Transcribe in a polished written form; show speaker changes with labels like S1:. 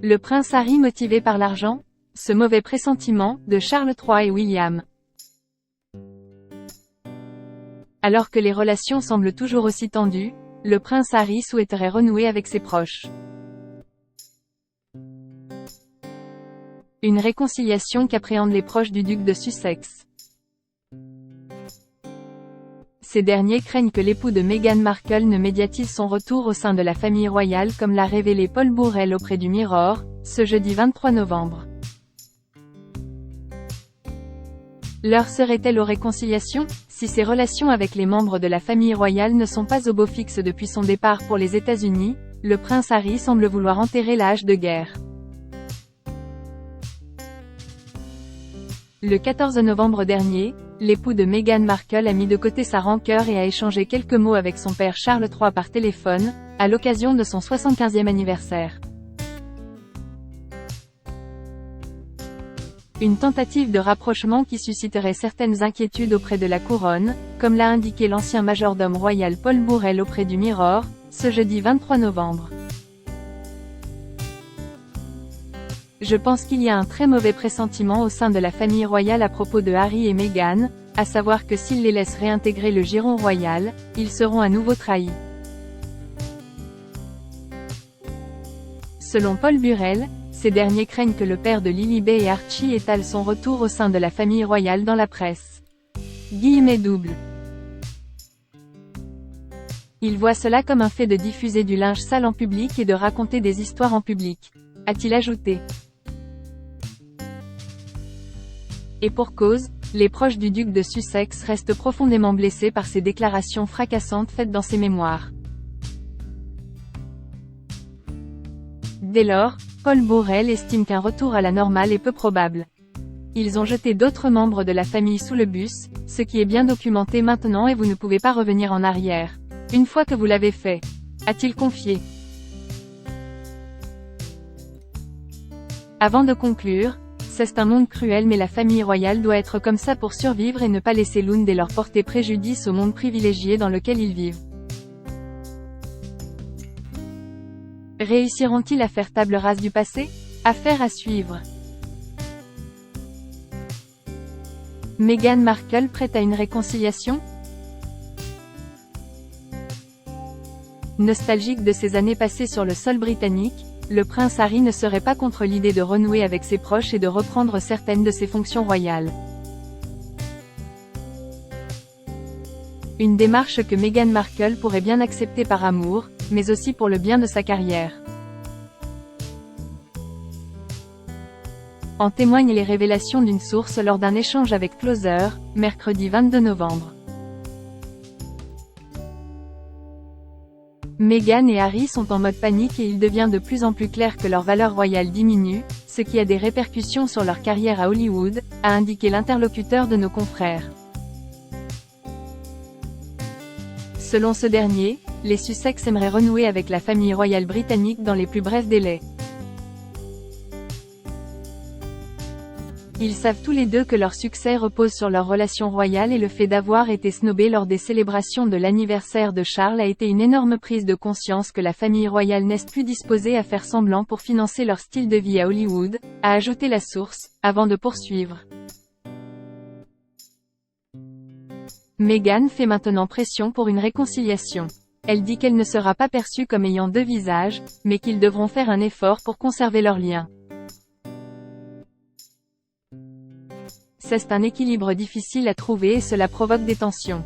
S1: Le prince Harry motivé par l'argent? Ce mauvais pressentiment, de Charles III et William. Alors que les relations semblent toujours aussi tendues, le prince Harry souhaiterait renouer avec ses proches. Une réconciliation qu'appréhendent les proches du duc de Sussex. Ces derniers craignent que l'époux de Meghan Markle ne médiatise son retour au sein de la famille royale comme l'a révélé Paul Burrell auprès du Mirror, ce jeudi 23 novembre. L'heure serait-elle aux réconciliations? Si ses relations avec les membres de la famille royale ne sont pas au beau fixe depuis son départ pour les États-Unis, le prince Harry semble vouloir enterrer la hache de guerre. Le 14 novembre dernier, l'époux de Meghan Markle a mis de côté sa rancœur et a échangé quelques mots avec son père Charles III par téléphone, à l'occasion de son 75e anniversaire. Une tentative de rapprochement qui susciterait certaines inquiétudes auprès de la couronne, comme l'a indiqué l'ancien majordome royal Paul Burrell auprès du Mirror, ce jeudi 23 novembre. Je pense qu'il y a un très mauvais pressentiment au sein de la famille royale à propos de Harry et Meghan, à savoir que s'ils les laissent réintégrer le giron royal, ils seront à nouveau trahis. Selon Paul Burrell, ces derniers craignent que le père de Lilibet et Archie étale son retour au sein de la famille royale dans la presse. Guillemets doubles. Il voit cela comme un fait de diffuser du linge sale en public et de raconter des histoires en public, a-t-il ajouté. Et pour cause, les proches du duc de Sussex restent profondément blessés par ces déclarations fracassantes faites dans ses mémoires. Dès lors, Paul Burrell estime qu'un retour à la normale est peu probable. Ils ont jeté d'autres membres de la famille sous le bus, ce qui est bien documenté maintenant et vous ne pouvez pas revenir en arrière. Une fois que vous l'avez fait, a-t-il confié. Avant de conclure, c'est un monde cruel mais la famille royale doit être comme ça pour survivre et ne pas laisser l'une et leur porter préjudice au monde privilégié dans lequel ils vivent. Réussiront-ils à faire table rase du passé? Affaire à suivre. Meghan Markle prête à une réconciliation? Nostalgique de ses années passées sur le sol britannique, le prince Harry ne serait pas contre l'idée de renouer avec ses proches et de reprendre certaines de ses fonctions royales. Une démarche que Meghan Markle pourrait bien accepter par amour, mais aussi pour le bien de sa carrière. En témoignent les révélations d'une source lors d'un échange avec Closer, mercredi 22 novembre. Meghan et Harry sont en mode panique et il devient de plus en plus clair que leur valeur royale diminue, ce qui a des répercussions sur leur carrière à Hollywood, a indiqué l'interlocuteur de nos confrères. Selon ce dernier, les Sussex aimeraient renouer avec la famille royale britannique dans les plus brefs délais. Ils savent tous les deux que leur succès repose sur leur relation royale et le fait d'avoir été snobés lors des célébrations de l'anniversaire de Charles a été une énorme prise de conscience que la famille royale n'est plus disposée à faire semblant pour financer leur style de vie à Hollywood, a ajouté la source, avant de poursuivre. Meghan fait maintenant pression pour une réconciliation. Elle dit qu'elle ne sera pas perçue comme ayant deux visages, mais qu'ils devront faire un effort pour conserver leur lien. C'est un équilibre difficile à trouver et cela provoque des tensions.